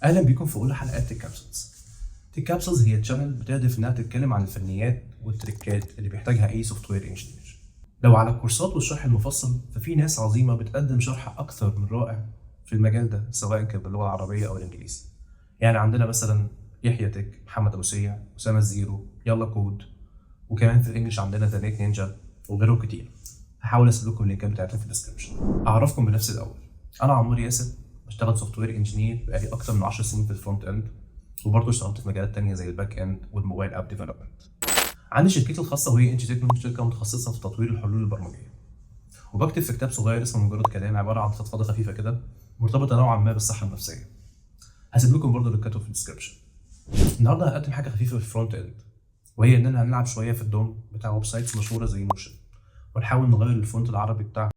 اهلا بيكم في اولى حلقات تيك كابسولز. تيك كابسولز هي تشانل بتهدف انها تتكلم عن الفنيات والتريكات اللي بيحتاجها اي سوفت وير انجينير. لو على الكورسات والشرح المفصل ففي ناس عظيمه بتقدم شرح اكثر من رائع في المجال ده، سواء كان باللغه العربيه او الانجليزي. يعني عندنا مثلا يحيى تك، محمد اوسيع، اسامه الزيرو، يلا كود، وكمان في الانجليش عندنا ذا نيت نينجا وغيره كتير. هحاول اسيب لكم اللينكات بتاعتهم في الديسكربشن. اعرفكم بنفسي الاول، انا عمرو ياسر، بشتغل سوفت وير انجينير بقالي اكتر من 10 سنين في الفرونت اند، وبرضه اشتغلت في مجالات تانية زي الباك اند والموبايل اب ديفلوبمنت. عندي شركتي الخاصه وهي انجي تكنو، شركه متخصصه في تطوير الحلول البرمجيه، وبكتب في كتاب صغير اسمه مجرد كلام، عباره عن فضفضه خفيفه كده مرتبطه نوعا ما بالصحه النفسيه. هسيب لكم برضه لينكاته في الديسكربشن. النهارده هقدم حاجه خفيفه في الفرونت اند، وهي اننا هنلعب شويه في الدوم بتاع ويب سايتس مشهوره زي نوشن، ونحاول نغير الفونت العربي بتاعها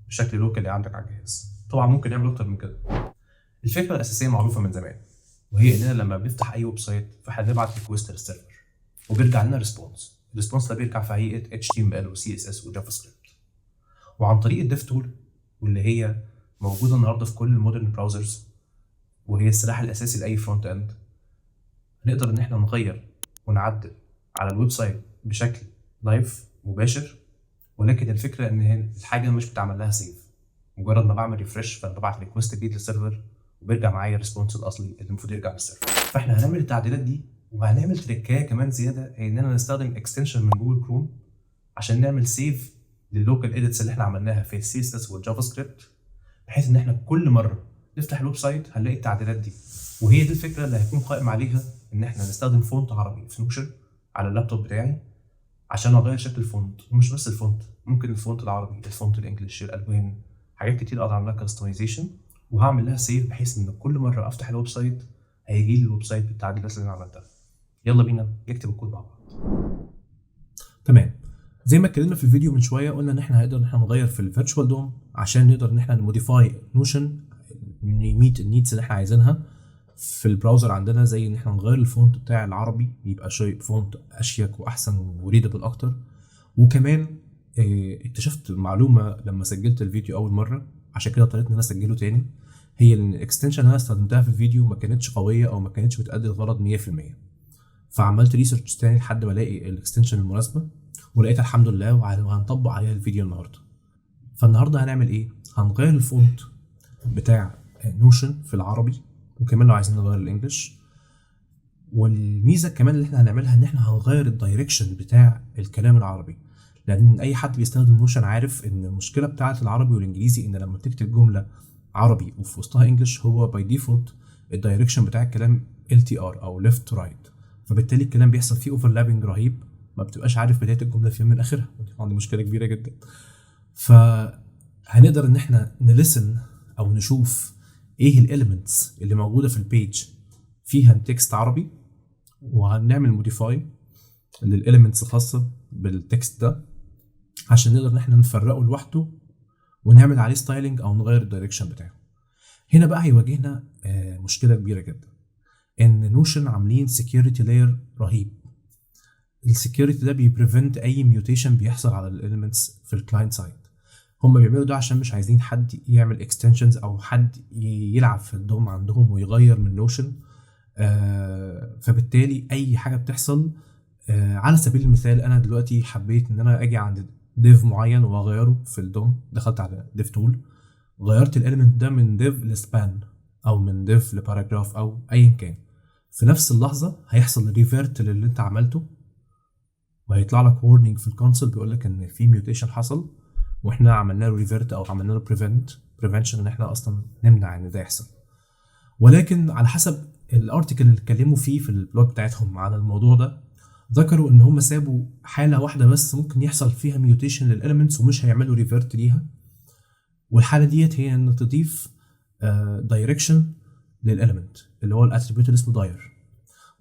بشكل لوكالي عندك على الجهاز. طبعا ممكن نعمل اكتر من كده. الفكره الاساسيه معروفه من زمان، وهي اننا لما بنفتح اي ويب سايت فاحنا بنبعت ريكوست للسيرفر وبيرجع لنا ريسبونس. الريسبونس ده بيرجع في هيئه HTML و CSS وجافا سكريبت. وعن طريق الديف تول، واللي هي موجوده النهارده في كل المودرن براوزرز، وهي السلاح الاساسي لاي فرونت اند، نقدر ان احنا نغير ونعدل على الويب سايت بشكل لايف مباشر. ولكن الفكره ان الحاجه مش بتعمل لها سيف، مجرد ما بعمل ريفرش فانا ببعت ريكوست جديد للسيرفر وبيرجع معايا الريسبونس الاصلي اللي المفروض يرجع للسيرفر. فاحنا هنعمل التعديلات دي، وهنعمل تريكايه كمان زياده، هي اننا نستخدم اكستنشن من جوجل كروم عشان نعمل سيف لللوكال اديتس اللي احنا عملناها في السي اس اس والجافا سكريبت، بحيث ان احنا كل مره نفتح الويب سايت هنلاقي التعديلات دي. وهي دي الفكره اللي هيكون قائم عليها ان احنا نستخدم فونت عربي في نوشن على اللابتوب بتاعي عشان اغير شكل الفونت. ومش بس الفونت، ممكن الفونت العربي، الفونت الانجليش، الالوان، حاجات كتير اقدر اعمل لها كاستمايزيشن وهعمل لها سيف، بحيث ان كل مره افتح الويب سايت هيجي لي الويب سايت بالتعديلات اللي انا عملتها. يلا بينا نكتب الكود مع بعض. تمام، زي ما اتكلمنا في الفيديو من شويه، قلنا ان احنا هنقدر ان احنا نغير في الفيرتشوال دوم عشان نقدر ان احنا نموديفاي نوشن نميت النيدز اللي احنا عايزينها في البراوزر عندنا، زي ان احنا نغير الفونت بتاع العربي يبقى شيء فونت اشيك واحسن وريدبل اكتر. وكمان اكتشفت معلومه لما سجلت الفيديو اول مره، عشان كده اضطريت ان انا اسجله تاني، هي ان الاكستنشن اللي انا استخدمتها في الفيديو ما كانتش قويه او ما كانتش بتأدي الغرض 100%. فعملت ريسيرش تاني لحد ما الاقي الاكستنشن المناسبه، ولقيتها الحمد لله، وهنطبق عليها الفيديو النهارده. فالنهارده هنعمل ايه؟ هنغير الفونت بتاع نوشن في العربي، وكمان لو عايزين نغير الانجليش. والميزه كمان اللي احنا هنعملها ان احنا هنغير الدايركشن بتاع الكلام العربي، لان اي حد بيستخدم نوشن عارف ان المشكله بتاعه العربي والانجليزي ان لما تكتب جمله عربي وفي وسطها انجلش، هو باي ديفولت الدايركشن بتاع الكلام LTR او ليفت رايت، فبالتالي الكلام بيحصل فيه اوفرلابنج رهيب، ما بتبقاش عارف بدايه الجمله فين من اخرها، ودي عندي مشكله كبيره جدا. فهنقدر ان احنا نلسن او نشوف ايه الاليمنتس اللي موجوده في البيج فيها تكست عربي، وهنعمل موديفاي للاليمنتس الخاصه بالتكست ده عشان نقدر ان احنا نفرقه لوحده ونعمل عليه ستايلنج او نغير الدايركشن بتاعه. هنا بقى هيواجهنا مشكله كبيره جدا، ان نوشن عاملين سكيورتي لاير رهيب. السكيورتي ده بيبريفنت اي ميوتيشن بيحصل على الاليمنتس في الكلاينت سايد. هم بيعملوا ده عشان مش عايزين حد يعمل اكستنشنز او حد يلعب في الدوم عندهم ويغير من نوشن. فبالتالي اي حاجه بتحصل، على سبيل المثال انا دلوقتي حبيت ان انا اجي عند ديف معين واغيره في الدوم، دخلت على ديف تول، غيرت الاليمنت ده من ديف لسبان او من ديف لباراجراف او ايا كان، في نفس اللحظه هيحصل ريفيرت للي انت عملته، وهيطلع لك وورنينج في الكونسول بيقول لك ان في ميوتيشن حصل، واحنا عملنا له ريفيرت او عملنا له بريفنشن ان احنا اصلا نمنع ان ده يحصل. ولكن على حسب الارتكل اللي اتكلموا فيه في البلوج بتاعتهم عن الموضوع ده، ذكروا ان هم سابوا حاله واحده بس ممكن يحصل فيها ميوتيشن للاليمنتس ومش هيعملوا ريفيرت ليها، والحاله ديت هي ان تضيف دايركشن للاليمنت اللي هو الاتريبيوت اللي اسمه داير.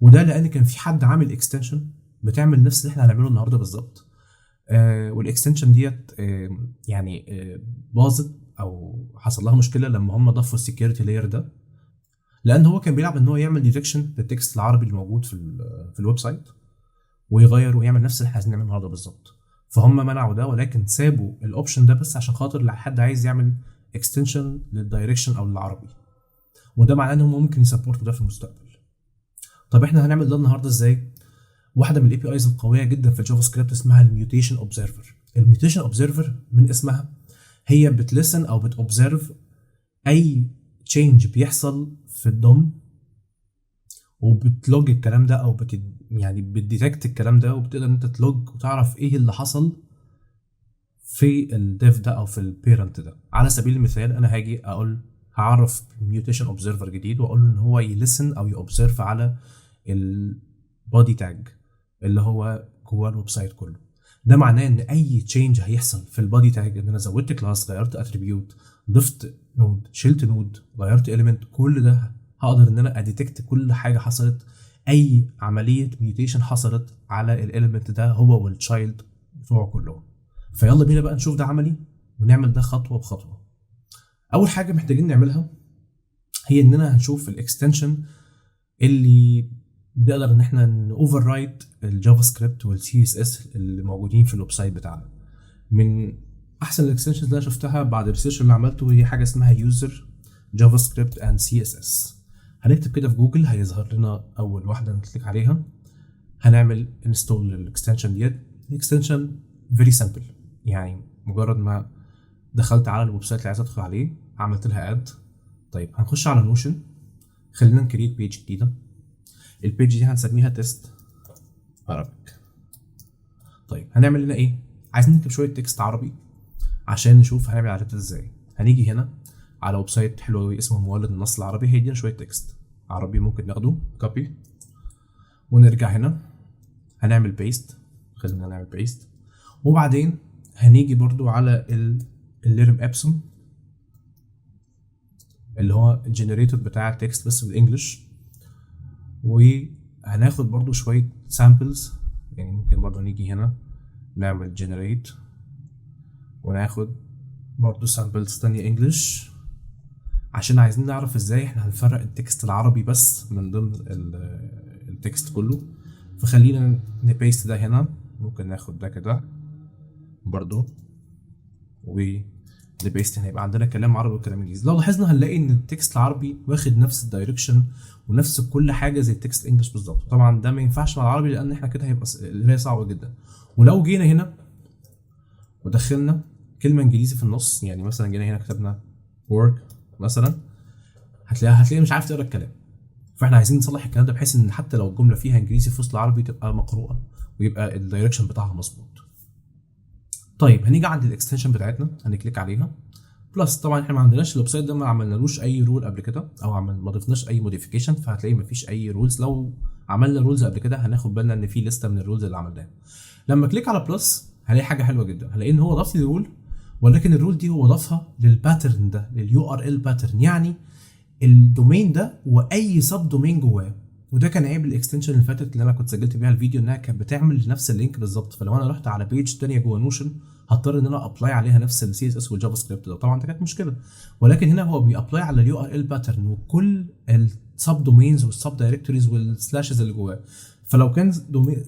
وده لان كان في حد عامل اكستنشن بتعمل نفس اللي احنا هنعمله النهارده بالظبط، والاكستنشن ديت يعني باظت او حصل لها مشكله لما هم ضافوا السكيورتي لاير ده، لان هو كان بيلعب ان هو يعمل ديتكشن للتكست العربي اللي موجود في الويب سايت ويغير ويعمل نفس اللي احنا عايزين نعمله النهارده بالظبط. فهم منعوا ده، ولكن سابوا الاوبشن ده بس عشان خاطر لو حد عايز يعمل اكستنشن للدايركشن او للعربي. وده معناه ان هم ممكن يسبورتوا ده في المستقبل. طب احنا هنعمل ده النهارده ازاي؟ واحده من الاي بي ايز القويه جدا في الجافا سكريبت اسمها الميوتيشن اوبزرفر. الميوتيشن اوبزرفر من اسمها هي بتلسن او بتوبزرف اي تشينج بيحصل في الدوم، وبتلوج الكلام ده او يعني بتديتكت الكلام ده، وبتقدر انت تلوج وتعرف ايه اللي حصل في الديف ده او في البيرنت ده. على سبيل المثال انا هاجي هعرف ميوتيشن اوبزرفر جديد واقول له ان هو يلسن او يوبزرف على البودي تاج اللي هو جوه الويب سايت كله. ده معناه ان اي تشينج هيحصل في البودي تاج، ان انا زودت كلاس، غيرت اتريبيوت، ضفت نود، شلت نود، غيرت اليمنت، كل ده هقدر ان انا اديتكت كل حاجه حصلت، اي عمليه ميوتيشن حصلت على الاليمنت ده هو والتشايلد بتوعه كلهم. فيلا بينا بقى نشوف ده عملي ونعمل ده خطوه بخطوه. اول حاجه محتاجين نعملها هي اننا هنشوف الاكستنشن اللي بنقدر ان احنا نوفر رايت الجافا سكريبت والسي اس اس اللي موجودين في الويب سايت بتاعنا. من احسن الاكستنشنز اللي انا شفتها بعد الريسيرش اللي عملته هي حاجه اسمها يوزر جافا سكريبت اند سي اس اس. هنكتب كده في جوجل هيظهر لنا اول واحده نكليك عليها، هنعمل انستول للاكستنشن ديت. الاكستنشن فيري سمبل، يعني مجرد ما دخلت على الويب سايت اللي عايز ادخل عليه عملت لها اد. طيب هنخش على نوشن، خلينا نكريت بيج جديده. البيج دي هنسميها تيست عربيك. طيب هنعمل لنا ايه؟ عايزين نكتب شويه تكست عربي عشان نشوف هنعمل عليه ازاي. هنيجي هنا على ويب سايت حلو قوي اسمه مولد النص العربي، هيدينا شويه تكست عربي ممكن ناخده كوبي ونرجع هنا هنعمل بيست. خلينا نعمل بيست، وبعدين هنيجي برضو على الليرم ابسون اللي هو الجنريتور بتاع التكست بس بالانجلش، وهناخد برضو شويه سامبلز. يعني ممكن برضو نيجي هنا نعمل جنريت وناخد برضو سامبلز تانية انجلش، عشان عايزين نعرف ازاي احنا هنفرق التكست العربي بس من ضمن التكست كله. فخلينا نبيست ده هنا، ممكن ناخد ده كده برضو ونبيست هنا، يبقى عندنا كلام عربي وكلام انجليزي. لو لاحظنا هنلاقي ان التكست العربي واخد نفس الدايركشن ونفس كل حاجه زي التكست انجلش بالظبط. طبعا ده ما ينفعش مع العربي لان احنا كده هيبقى القرايه صعبه جدا. ولو جينا هنا ودخلنا كلمه انجليزي في النص، يعني مثلا جينا هنا كتبنا work مثلا، هتلاقي مش عارف تقرا الكلام. فاحنا عايزين نصلح الكلام ده بحيث ان حتى لو الجمله فيها انجليزي في وسط العربي تبقى مقروءه ويبقى الدايركشن بتاعها مظبوط. طيب هنيجي عند الاكستنشن بتاعتنا هنكليك عليها بلس. طبعا احنا ما عندناش الويب سايت ده، ما عملنالوش اي رول قبل كده او ما ضفناش اي موديفيكيشن، فهتلاقي ما فيش اي رولز. لو عملنا رولز قبل كده هناخد بالنا ان في لسته من الرولز اللي عملناها. لما كليك على بلس هلاقي حاجه حلوه جدا، هلاقي ان هو ضاف لي رول، ولكن الرول دي هو ضافها للباترن ده، لليو ار ال باترن، يعني الدومين ده واي سب دومين جواه. وده كان عيب الاكستنشن اللي فاتت اللي انا كنت سجلت بيها الفيديو، انها كانت بتعمل نفس اللينك بالظبط. فلو انا رحت على بيج ثانيه جوه نوشن هضطر ان انا ابلاي عليها نفس السي اس اس والجافا سكريبت ده. طبعا ده كانت مشكله، ولكن هنا هو بيابلاي على اليو ار ال باترن وكل السب دومينز والسب دايركتوريز والسلاشز اللي جواه. فلو كان دومين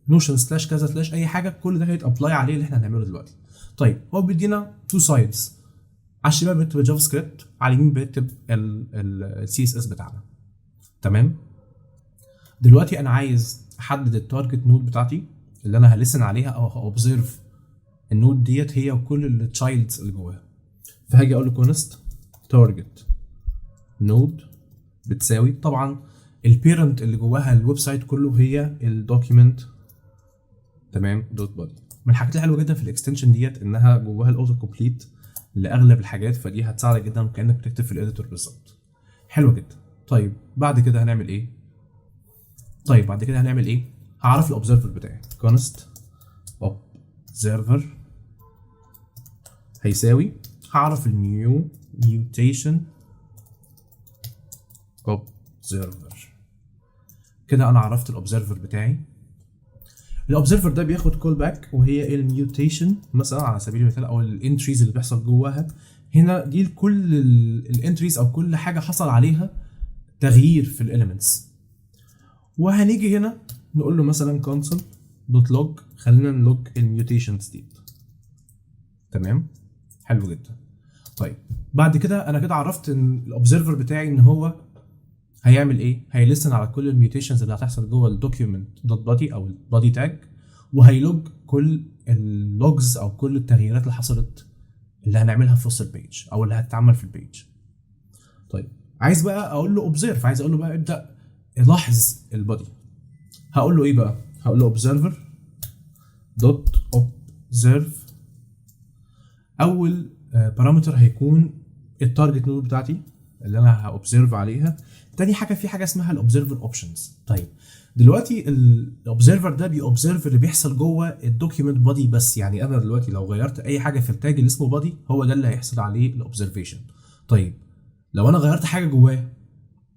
نوشن سلاش كذا سلاش اي حاجه، كل ده هيتابلاي عليه اللي احنا هنعمله دلوقتي. طيب هو بيدينا تو سايدز، على الشمال بنكتب الجافا سكريبت، على اليمين بنكتب السي اس اس بتاعنا. تمام. دلوقتي انا عايز احدد التارجت نود بتاعتي اللي انا هلسن عليها او هاوبزرف النود ديت هي وكل التشايلدز اللي جواها. فهاجي اقول له كونست تارجت نود بتساوي طبعا البيرنت اللي جواها الويب سايت كله هي الدوكيمنت. تمام دوت بودي. من الحاجات الحلوه جدا في الاكستنشن ديت انها جواها الاوتو كومبليت لاغلب الحاجات، فدي هتساعدك جدا كانك بتكتب في الاديتور بالظبط. حلوه جدا. طيب بعد كده هنعمل ايه؟ هعرف الاوبزرفر بتاعي كونست اوبزرفر هيساوي، هعرف الميوتيشن اوبزرفر. كده انا عرفت الاوبزرفر بتاعي. الاوبزرفر ده بياخد كول باك وهي الميوتيشن مثلا على سبيل المثال، او الانتريز اللي بيحصل جواها. هنا دي كل الانتريز او كل حاجه حصل عليها تغيير في الاليمنتس. وهنيجي هنا نقول له مثلا console.log، خلينا نلوج الميوتيشنز دي. تمام حلو جدا. طيب بعد كده انا كده عرفت ان الاوبزرفر بتاعي ان هو هيعمل ايه، هيلسن على كل الميوتيشنز اللي هتحصل جوه الدوكيومنت دوت بادي او البادي تاج، وهيلوج كل اللوجز او كل التغييرات اللي حصلت اللي هنعملها في وسط البيج او اللي هتتعمل في البيج. طيب عايز بقى اقول له اوبزرف، عايز اقول له بقى ابدا لاحظ البادي. هقول له ايه بقى؟ هقول له observer دوت observe. اول بارامتر هيكون التارجت نود بتاعتي اللي انا هاوبزرف عليها. تاني حاجه في حاجه اسمها الاوبزرفر اوبشنز. طيب دلوقتي الاوبزرفر ده بيوبزرف اللي بيحصل جوه الدوكيومنت بادي بس، يعني انا دلوقتي لو غيرت اي حاجه في التاج اللي اسمه بادي هو ده اللي هيحصل عليه الاوبزرفيشن. طيب لو انا غيرت حاجه جواه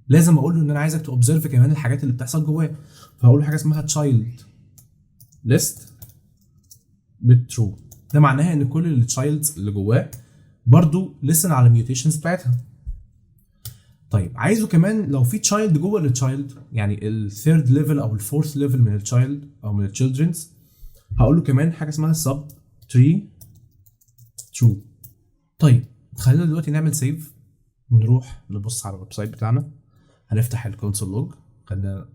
لازم اقول له ان انا عايزك توبزرف كمان الحاجات اللي بتحصل جواه، فهقول له حاجه اسمها تشايلد ليست بالترو. ده معناها ان كل التشايلدز اللي جواه برضو لسن على الميوتيشنز بتاعتها. طيب عايزه كمان لو في تشايلد جوه التشايلد، يعني الثيرد ليفل او الفورث ليفل من التشايلد او من التشيلدرنز، هقول له كمان حاجه اسمها سب تري ترو. طيب خلينا دلوقتي نعمل سيف ونروح نبص على الويب سايت بتاعنا. هنفتح الكونسول لوج، خلينا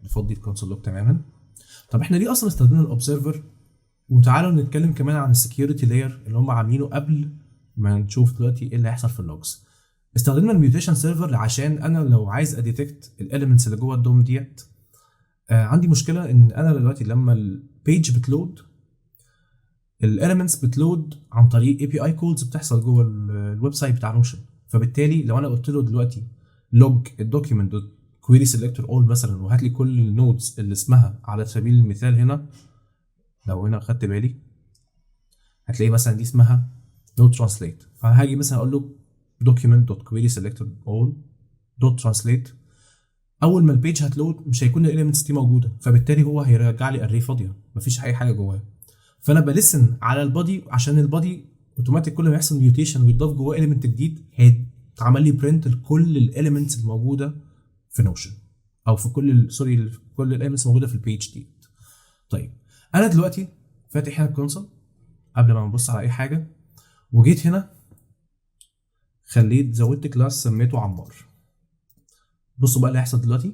نفضي الكونسول لوج تماما. طب احنا ليه اصلا استخدمنا الاوبزرفر؟ وتعالوا نتكلم كمان عن السكيورتي لاير اللي هم عاملينه قبل ما نشوف دلوقتي ايه اللي هيحصل في اللوجز. استخدمنا الميوتيشن سيرفر عشان انا لو عايز اديتكت الاليمنتس اللي جوه الدوم ديت. عندي مشكله ان انا دلوقتي لما البيج بتلود الاليمنتس بتلود عن طريق اي بي اي كولز بتحصل جوه الويب سايت بتاع نوشن. فبالتالي لو انا قلت له دلوقتي لوج الدوكيومنت دوت كويري سيلكتور اول مثلا وهات لي كل النودز اللي اسمها على سبيل المثال هنا، لو هنا خدت بالي هتلاقي مثلا دي اسمها نود ترانسليت، فهاجي مثلا اقول له document dot query selector all dot translate. اول ما البيج هتلود مش هيكون الاليمنتس دي موجوده، فبالتالي هو هيرجع لي اري فاضيه مفيش اي حاجه جواها. فانا بلسن على البادي عشان البادي اوتوماتيك كل ما يحصل ميوتيشن ويضاف جواه اليمنت جديد هيتعمل لي برنت لكل الاليمنتس الموجوده في نوشن او في كل كل الاليمنتس الموجوده في البيج دي. طيب انا دلوقتي فاتح هنا الكونسول قبل ما نبص على اي حاجه، وجيت هنا خليت زودت كلاس سميته عمار. بصوا بقى اللي هيحصل دلوقتي،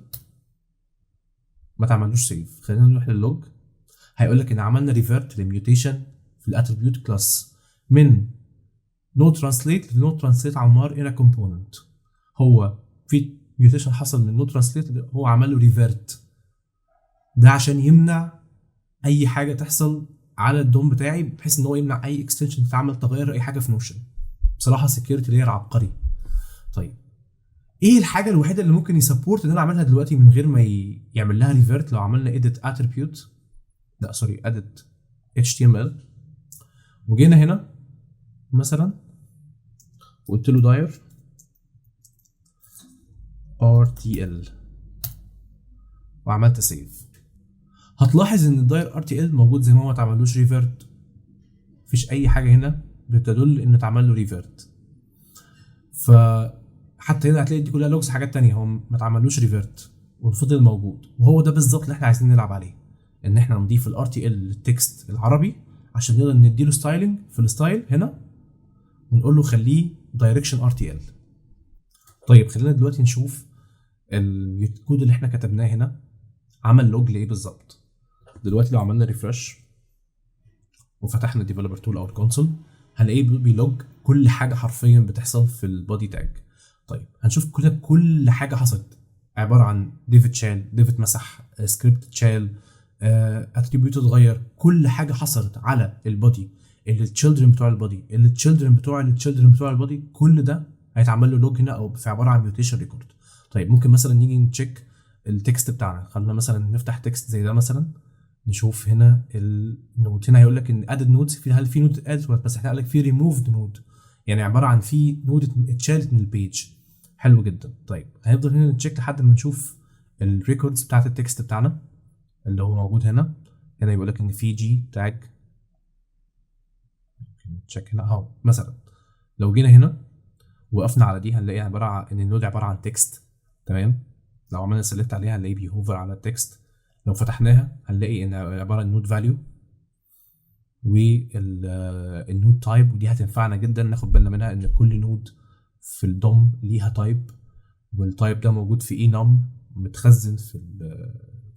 ما تعملوش سيف. خلينا نروح لللوج، هيقول لك ان عملنا ريفيرت للميوتيشن في الاتريبيوت كلاس من نو ترانسليت لنو ترانسليت عمار الى كومبوننت. هو في ميوتيشن حصل من نو ترانسليت، هو عمل له ريفيرت ده عشان يمنع اي حاجه تحصل على الدوم بتاعي، بحيث ان هو يمنع اي اكستنشن تتعمل تغير اي حاجه في نوشن. بصراحه سكيورتي لاير عبقري. طيب ايه الحاجه الوحيده اللي ممكن يسبورت ان انا اعملها دلوقتي من غير ما يعمل لها ريفيرت؟ لو عملنا edit attribute، لا سوري edit html، وجينا هنا مثلا وقلت له dir rtl وعملت سيف، هتلاحظ ان الداير RTL موجود زي ما هو، ما اتعملوش ريفيرت. مفيش اي حاجه هنا بتدل ان اتعمل له ريفيرت. فحتى هنا هتلاقي دي كلها لوجز حاجات تانية، هو ما اتعملوش ريفيرت وفضل موجود. وهو ده بالظبط اللي احنا عايزين نلعب عليه، ان احنا نضيف ال RTL للتكست العربي عشان نقدر نديله ستايلنج في الستايل هنا ونقول له خليه دايركشن RTL. طيب خلينا دلوقتي نشوف الكود اللي احنا كتبناه هنا عمل لوج لايه بالظبط. دلوقتي لو عملنا ريفرش وفتحنا ديفلوبر تول او الكونسول هنلاقيه بيلوج كل حاجه حرفيا بتحصل في البودي تاج. طيب هنشوف كل حاجه حصلت عباره عن ديف اتشال، ديف اتمسح، سكريبت اتشال، اتريبيوت اتغير، كل حاجه حصلت على البودي، اللي التشيلدرن بتوع البودي، اللي التشيلدرن بتوع البودي، كل ده هيتعمل له لوج هنا او في عباره عن ميوتيشن ريكورد. طيب ممكن مثلا نيجي نتشيك التكست بتاعنا، خلينا مثلا نفتح تكست زي ده مثلا، نشوف هنا النود. هنا هيقول لك ان ادد نودز، هل في نود ادد، بس احنا قال لك في ريموفد نود، يعني عباره عن في نود اتشالت من البيج. حلو جدا. طيب هنفضل هنا نتشيك لحد ما نشوف الريكوردز بتاعت التكست بتاعنا اللي هو موجود هنا. هنا يقول لك ان في جي تاج، نتشيك هنا اهو مثلا. لو جينا هنا وقفنا على دي هنلاقيها عباره عن ان النود عباره عن تكست، تمام. لو عملنا سيلكت عليها هنلاقيه بيهوفر على التكست. لو فتحناها هنلاقي ان عباره عن نود فاليو، والنود تايب، ودي هتنفعنا جدا ناخد بالنا منها ان كل نود في الدوم ليها تايب، والتايب ده موجود في نم متخزن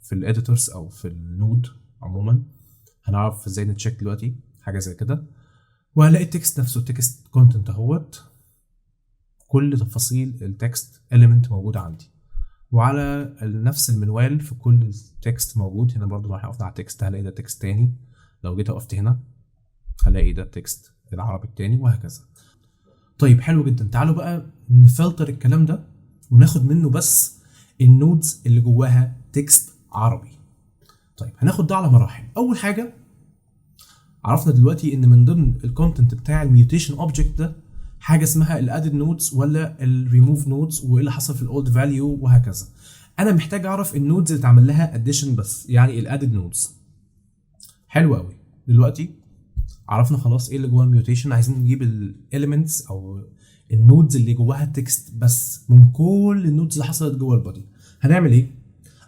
في الاديتورز او في النود عموما. هنعرف ازاي نتشيك دلوقتي حاجه زي كده. وهلاقي التكست نفسه، التكست كونتنت اهوت، كل تفاصيل التكست element موجوده عندي، وعلى نفس المنوال في كل التكست موجود. هنا برضو لو وقفنا على التكست هلاقي ده تكست تاني، لو جيت وقفت هنا هلاقي ده التكست العربي التاني، وهكذا. طيب حلو جدا، تعالوا بقى نفلتر الكلام ده وناخد منه بس النودز اللي جواها تكست عربي. طيب هناخد ده على مراحل. اول حاجه عرفنا دلوقتي ان من ضمن الكونتنت بتاع الميوتيشن اوبجكت ده حاجه اسمها الادد نودز ولا الريموف نودز، وايه اللي حصل في الاولد فاليو وهكذا. انا محتاج اعرف النودز اللي اتعمل لها اديشن بس، يعني الادد نودز. حلو قوي، دلوقتي عرفنا خلاص ايه اللي جوه الميوتيشن. عايزين نجيب الاليمنتس او النودز اللي جواها تكست بس من كل النودز اللي حصلت جوه البودي. هنعمل ايه؟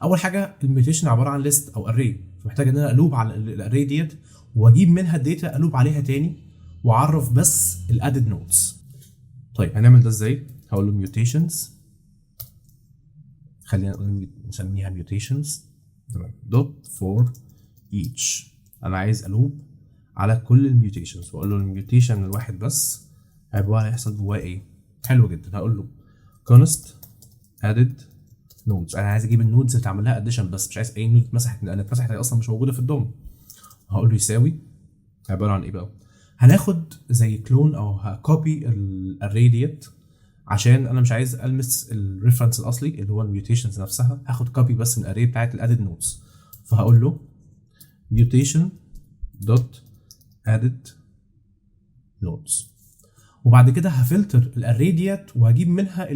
اول حاجه الميوتيشن عباره عن ليست او اري، فمحتاج ان انا الوب على الاري ديت واجيب منها الداتا الوب عليها تاني واعرف بس الادد نودز. طيب هنعمل ده ازاي؟ هقول له ميوتيشنز، خلينا نقول نسميها ميوتيشنز دوت فور ايتش. انا عايز الوب على كل الميوتيشنز، واقول له الميوتيشن الواحد بس عباره هيحصل جواه ايه. حلو جدا، هقول له const added nodes. انا عايز اجيب النودز اللي اتعمل لها اديشن بس، مش عايز اي نود اتمسحت، لان اتمسحت هي اصلا مش موجوده في الدوم. هقول له يساوي عباره عن ايه بقى؟ هناخد زي كلون او هكوبي الاري ديت، عشان انا مش عايز المس الريفرنس الاصلي اللي هو الميوتيشنز نفسها، هاخد كوبي بس من الاري بتاعت الادد نودز. فهقول له mutation دوت added nodes، وبعد كده هفلتر الاري ديت وهجيب منها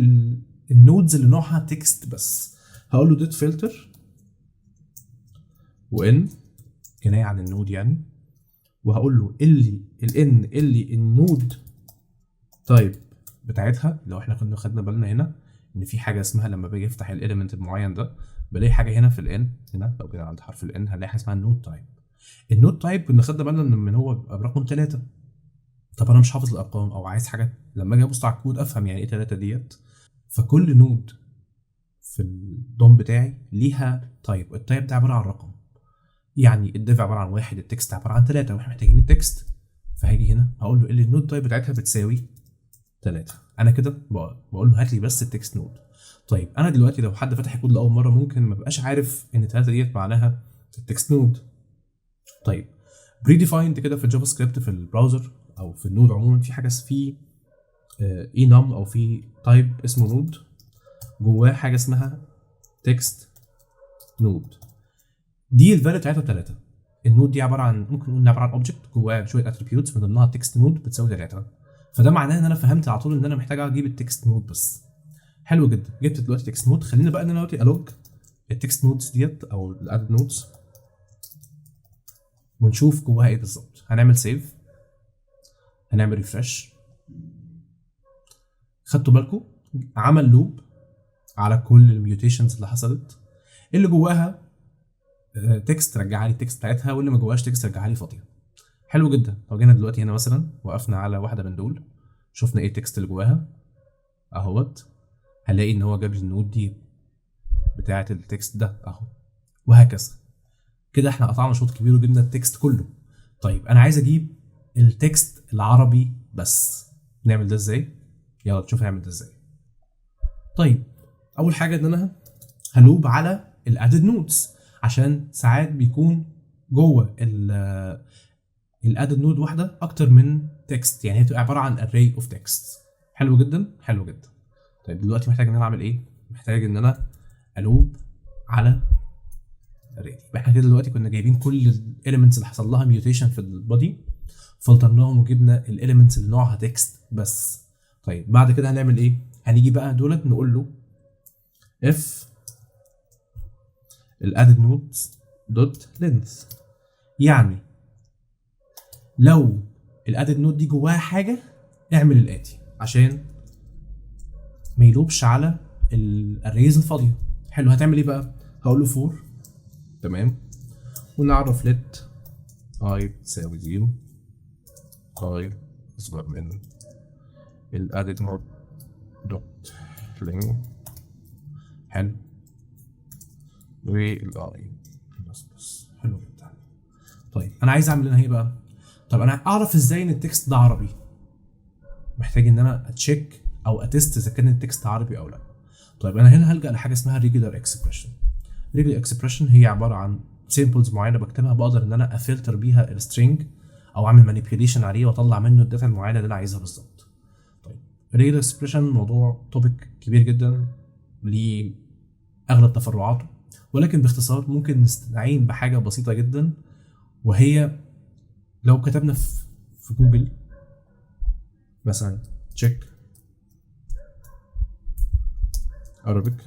النودز اللي نوعها تكست بس. هقول له دوت فلتر وان كنايه عن النود يعني، وهقول له اللي النود تايب بتاعتها. لو احنا كنا خدنا بالنا هنا ان في حاجه اسمها لما باجي افتح الاليمنت المعين ده بلاقي حاجه هنا في الان، هنا لو كده عند حرف الان هنلاقي حاجه اسمها النود تايب. النود تايب كنا خدنا بالنا ان هو بيبقى برقم 3. طب انا مش حافظ الارقام او عايز حاجه لما اجي ابص على الكود افهم يعني ايه 3 ديت. فكل نود في الدوم بتاعي ليها تايب، التايب ده عباره عن رقم، يعني الديف عباره عن 1، التكست عباره عن 3، واحنا محتاجين التكست. فهاجي هنا هقول له اللي النود تايب بتاعتها بتساوي 3. انا كده بقول له هات لي بس التكست نود. طيب انا دلوقتي لو حد فتح الكود لاول مره ممكن ما بقاش عارف ان 3 ديت معناها التكست نود. طيب بريديفايند كده في الجافا سكريبت في البراوزر او في النود عموما في حاجه في enum او في تايب اسمه نود، جواه حاجه اسمها تكست نود. دي الفاليو بتاعتها 3. النود دي عباره عن ممكن نقول عباره عن اوبجكت جواه شويه اتريبيوتس من ضمنها تكست نود بتساوي 3. فده معناه ان انا فهمت على طول ان انا محتاج اجيب التكست نود بس. حلو جدا، جبت دلوقتي تكست نود. خلينا بقى ان انا دلوقتي الوج التكست نودز ديت او الادد نودز ونشوف جواها ايه بالظبط. هنعمل سيف، هنعمل ريفرش. خدتوا بالكم عمل لوب على كل الميوتيشنز اللي حصلت، اللي جواها تكست رجعها لي التكست بتاعتها، واللي ما جواهاش تكست رجعها لي فاضيه. حلو جدا. لو جينا دلوقتي هنا مثلا وقفنا على واحده من دول شفنا ايه التكست اللي جواها اهوت، هنلاقي ان هو جاب لي النود دي بتاعه التكست ده اهو، وهكذا. كده احنا قطعنا شوط كبير وجبنا التكست كله. طيب انا عايز اجيب التكست العربي بس، نعمل ده ازاي؟ يلا نشوف هنعمل ده ازاي. طيب اول حاجه ان انا هلوب على الادد نودز، عشان ساعات بيكون جوه الادد نود واحده اكتر من تكست، يعني هي تبقى عباره عن array of text. حلو جدا حلو جدا. طيب دلوقتي محتاج ان انا اعمل ايه؟ محتاج ان انا الوب على array. احنا كده دلوقتي كنا جايبين كل الاليمنتس اللي حصل لها ميوتيشن في البودي، فلترناهم وجبنا الاليمنتس اللي نوعها تكست بس. طيب بعد كده هنعمل ايه؟ هنيجي بقى دولت نقول له if الادد نودز دوت لينث، يعني لو الادد نود دي جواها حاجه اعمل الاتي عشان ما يلوبش على الاريز الفاضيه. حلو، هتعمل ايه بقى؟ هقول له فور، تمام، ونعرف let I بتساوي 0، I أصغر من الأدد نود دوت لينج. حلو. والآي بس حلو جدا. طيب أنا عايز أعمل هنا إيه بقى؟ طب أنا أعرف إزاي إن التكست ده عربي؟ محتاج إن أنا أتشيك أو أتست إذا كان التكست عربي أو لأ. طيب أنا هنا هلجأ لحاجة اسمها regular expression. regular expression هي عبارة عن سيمبلز معينة بكتبها، بقدر إن أنا أفلتر بيها السترينج أو أعمل مانيبيوليشن عليه وأطلع منه الداتا المعينة اللي أنا عايزها بالظبط. طيب regular expression موضوع توبيك كبير جدا ليه أغلب تفرعاته، ولكن باختصار ممكن نستعين بحاجة بسيطة جدا، وهي لو كتبنا في جوجل مثلا check Arabic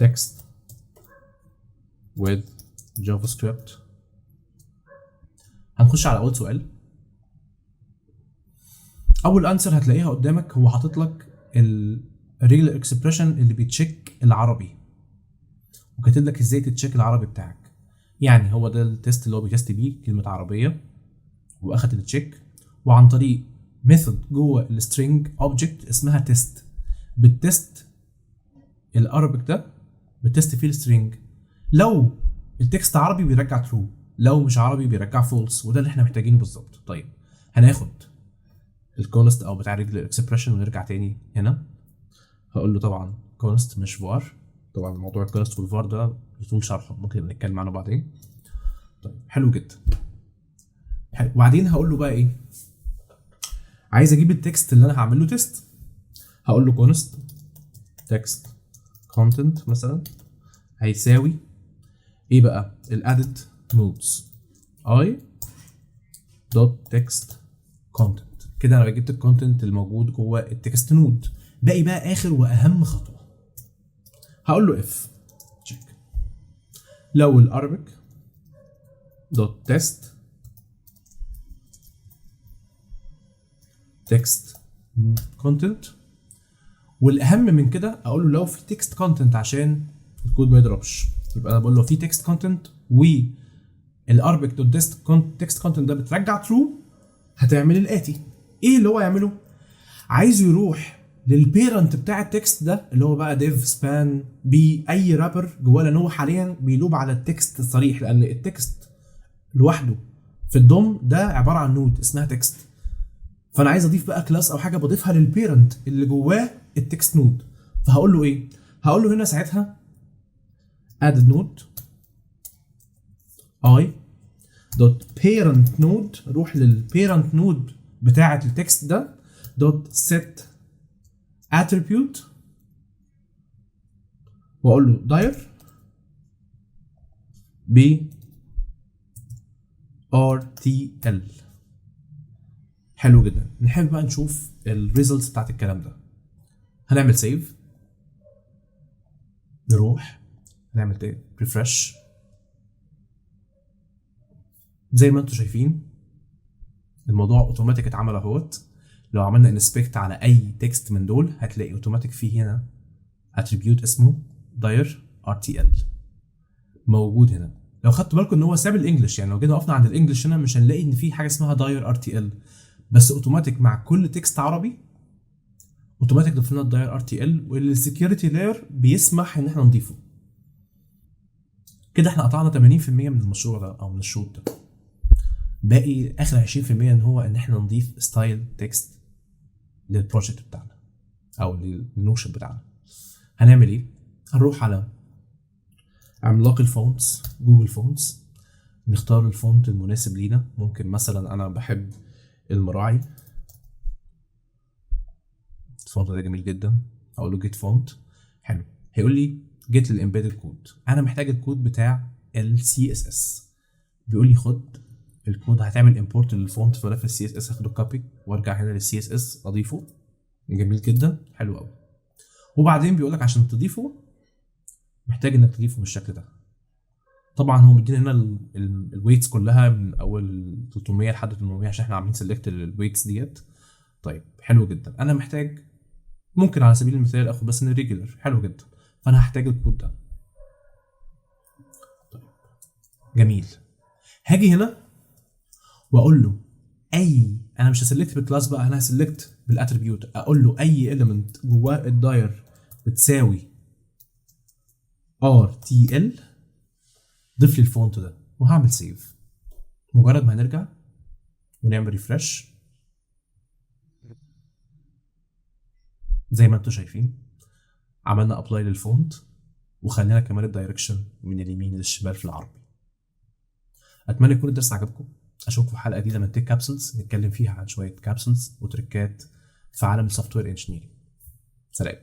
text with JavaScript، هنخش على أول سؤال. أول أنسر هتلاقيها قدامك هو حاطط لك الريجولار اكسبريشن اللي بيتشيك العربي، وكاتب لك ازاي تتشيك العربي بتاعك. يعني هو ده التست اللي هو بيتست بيه كلمة عربية، واخد التشيك، وعن طريق ميثود جوه السترينج اوبجكت اسمها تيست، بتست الارابيك ده، بتست فيه السترينج. لو التكست عربي بيرجع ترو، لو مش عربي بيرجع فولس، وده اللي احنا محتاجينه بالظبط. طيب هناخد الكونست او بتاع ريجولار اكسبريشن ونرجع تاني هنا. هقول له طبعا كونست مش فار، طبعا موضوع الكونست والفار ده يطول شرحه، ممكن نتكلم عنه بعدين. طيب حلو جدا. حلو. وبعدين هقول له بقى ايه؟ عايز اجيب التكست اللي انا هعمل له تيست. هقول له كونست تكست كونتنت مثلا هيساوي ايه بقى؟ الادد نودز اي دوت تكست كونتنت. كده انا جبت الكونتنت الموجود جوه التكست نود. باقي بقى اخر واهم خطوه، هقول له اف تشيك لو الارابيك دوت تيست تكست كونتنت، والاهم من كده اقول له لو في تكست كونتنت عشان الكود ما يضربش. يبقى انا بقول له في تكست كونتنت والارابيك دوت تكست كونتنت ده بترجع ترو، هتعمل الاتي. ايه اللي هو يعمله؟ عايزه يروح للبيرنت بتاع التكست ده اللي هو بقى ديف سبان بي اي رابر جواه، لان هو حاليا بيلوب على التكست الصريح، لان التكست لوحده في الدوم ده عباره عن نود اسمها تكست. فانا عايز اضيف بقى كلاس او حاجه بضيفها للبيرنت اللي جواه التكست نود. فهقول له ايه؟ هقول له هنا ساعتها add node i دوت parent node، روح للبيرنت نود بتاعه التكست ده دوت set attribute، واقول له dir ب rtl. حلو جدا. نحب بقى نشوف الريزلتس بتاعت الكلام ده. هنعمل سيف، نروح نعمل ريفرش. زي ما انتم شايفين الموضوع اوتوماتيك اتعمل اهوت. لو عملنا انسبكت على اي تكست من دول هتلاقي اوتوماتيك فيه هنا اتريبيوت اسمه dir rtl موجود هنا. لو خدتوا بالكم ان هو ساب الانجلش، يعني لو جينا وقفنا عند الانجلش هنا مش هنلاقي ان في حاجه اسمها dir rtl، بس اوتوماتيك مع كل تكست عربي اوتوماتيك ضفنا الداير RTL، والسكيورتي لاير بيسمح ان احنا نضيفه. كده احنا قطعنا 80% من المشروع ده او من الشوط ده. باقي اخر 20% ان هو ان احنا نضيف ستايل تكست للبروجكت بتاعنا او للنوشن بتاعنا. هنعمل ايه؟ هنروح على عملاق الفونتس جوجل فونتس، نختار الفونت المناسب لينا. ممكن مثلا انا بحب المراعي، الفونت ده جميل جدا، اقول له جيت فونت. حلو. هيقول لي جيت للامبيدد كود، انا محتاج الكود بتاع السي اس اس. بيقول لي خد الكود، هتعمل امبورت للفونت في ملف السي اس اس، هاخده كوبي وارجع هنا للسي اس اس اضيفه. جميل جدا، حلو قوي. وبعدين بيقول لك عشان تضيفه محتاج انك تضيفه بالشكل ده. طبعا هو مدينا هنا الويتس كلها من اول 300 لحد 800 عشان احنا عاملين سيلكت للويتس ديت. طيب حلو جدا. انا محتاج ممكن على سبيل المثال اخد بس الريجولر. حلو جدا. فانا هحتاج الكود ده. طيب جميل. هاجي هنا واقول له انا مش هسلكت بالكلاس بقى، انا هسلكت بالاتريبيوت، اقول له اي اليمنت جواه الداير بتساوي RTL، ضيف لي الفونت ده وهعمل سيف. مجرد ما هنرجع ونعمل ريفرش زي ما انتم شايفين عملنا ابلاي للفونت وخلينا كمان الدايركشن من اليمين للشمال في العربي. اتمنى يكون الدرس عجبكم. اشوفكم في حلقه جديده من تيك كابسولز نتكلم فيها عن شويه كابسولز وتريكات في عالم السوفت وير انجينيرنج. سلام.